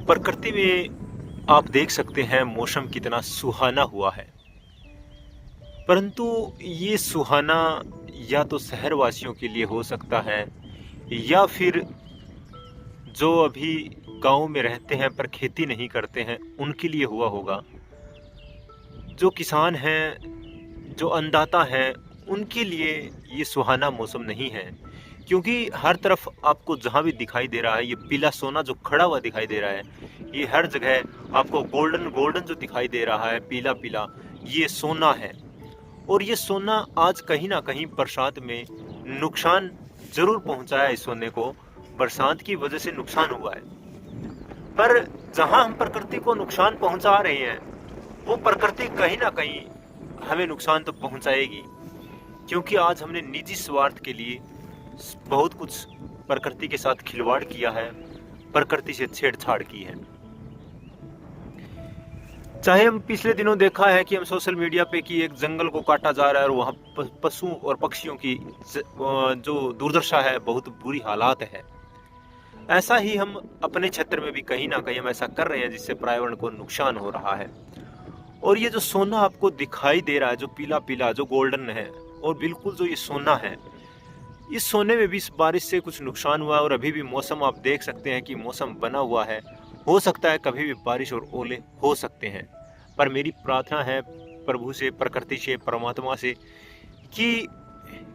प्रकृति में आप देख सकते हैं मौसम कितना सुहाना हुआ है। परंतु ये सुहाना या तो शहरवासियों के लिए हो सकता है या फिर जो अभी गांव में रहते हैं पर खेती नहीं करते हैं उनके लिए हुआ होगा। जो किसान हैं, जो अन्नदाता हैं, उनके लिए ये सुहाना मौसम नहीं है। क्योंकि हर तरफ आपको जहाँ भी दिखाई दे रहा है ये पीला सोना जो खड़ा हुआ दिखाई दे रहा है, ये हर जगह आपको गोल्डन गोल्डन जो दिखाई दे रहा है, पीला पीला, ये सोना है। और ये सोना आज कहीं ना कहीं बरसात में नुकसान जरूर पहुंचाया है। इस सोने को बरसात की वजह से नुकसान हुआ है। पर जहां हम प्रकृति को नुकसान पहुंचा रहे हैं वो प्रकृति कहीं ना कहीं हमें नुकसान तो पहुंचाएगी। क्योंकि आज हमने निजी स्वार्थ के लिए बहुत कुछ प्रकृति के साथ खिलवाड़ किया है, प्रकृति से छेड़छाड़ की है। चाहे हम पिछले दिनों देखा है कि हम सोशल मीडिया पे कि एक जंगल को काटा जा रहा है और वहाँ पशु और पक्षियों की जो दुर्दशा है, बहुत बुरी हालात है। ऐसा ही हम अपने क्षेत्र में भी कहीं ना कहीं हम ऐसा कर रहे हैं जिससे पर्यावरण को नुकसान हो रहा है। और ये जो सोना आपको दिखाई दे रहा है, जो पीला पीला जो गोल्डन है, और बिल्कुल जो ये सोना है, इस सोने में भी इस बारिश से कुछ नुकसान हुआ है। और अभी भी मौसम आप देख सकते हैं कि मौसम बना हुआ है, हो सकता है कभी भी बारिश और ओले हो सकते हैं। पर मेरी प्रार्थना है प्रभु से, प्रकृति से, परमात्मा से कि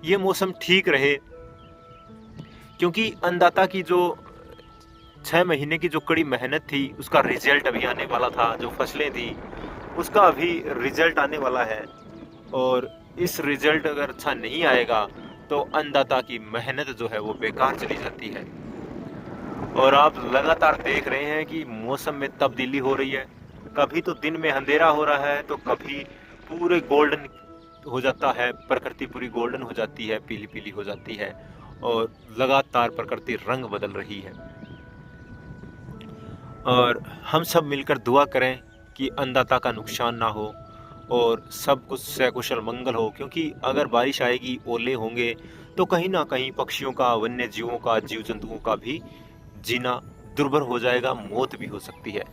ये मौसम ठीक रहे। क्योंकि अन्नदाता की जो 6 महीने की जो कड़ी मेहनत थी उसका रिजल्ट अभी आने वाला था, जो फसलें थी उसका अभी रिजल्ट आने वाला है। और इस रिजल्ट अगर अच्छा नहीं आएगा तो अन्नदाता की मेहनत जो है वो बेकार चली जाती है। और आप लगातार देख रहे हैं कि मौसम में तब्दीली हो रही है। कभी तो दिन में अंधेरा हो रहा है तो कभी पूरे गोल्डन हो जाता है, प्रकृति पूरी गोल्डन हो जाती है, पीली पीली हो जाती है। और लगातार प्रकृति रंग बदल रही है। और हम सब मिलकर दुआ करें कि अन्नदाता का नुकसान ना हो और सब कुछ सकुशल मंगल हो। क्योंकि अगर बारिश आएगी, ओले होंगे, तो कहीं ना कहीं पक्षियों का, वन्य जीवों का, जीव जंतुओं का भी जीना दुर्भर हो जाएगा, मौत भी हो सकती है।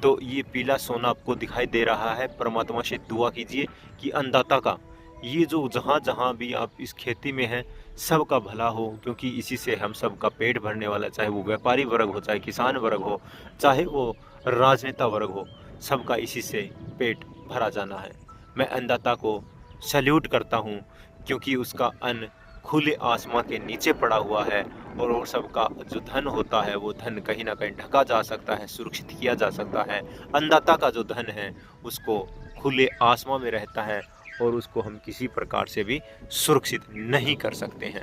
तो ये पीला सोना आपको दिखाई दे रहा है। परमात्मा से दुआ कीजिए कि अन्नदाता का ये जो जहाँ जहाँ भी आप इस खेती में हैं सबका भला हो। क्योंकि इसी से हम सब का पेट भरने वाला, चाहे वो व्यापारी वर्ग हो, चाहे किसान वर्ग हो, चाहे वो राजनेता वर्ग हो, सबका इसी से पेट भरा जाना है। मैं अन्नदाता को सैल्यूट करता हूँ क्योंकि उसका अन्न खुले आसमां के नीचे पड़ा हुआ है। और सबका जो धन होता है वो धन कहीं ना कहीं ढका जा सकता है, सुरक्षित किया जा सकता है। अन्नदाता का जो धन है उसको खुले आसमां में रहता है और उसको हम किसी प्रकार से भी सुरक्षित नहीं कर सकते हैं।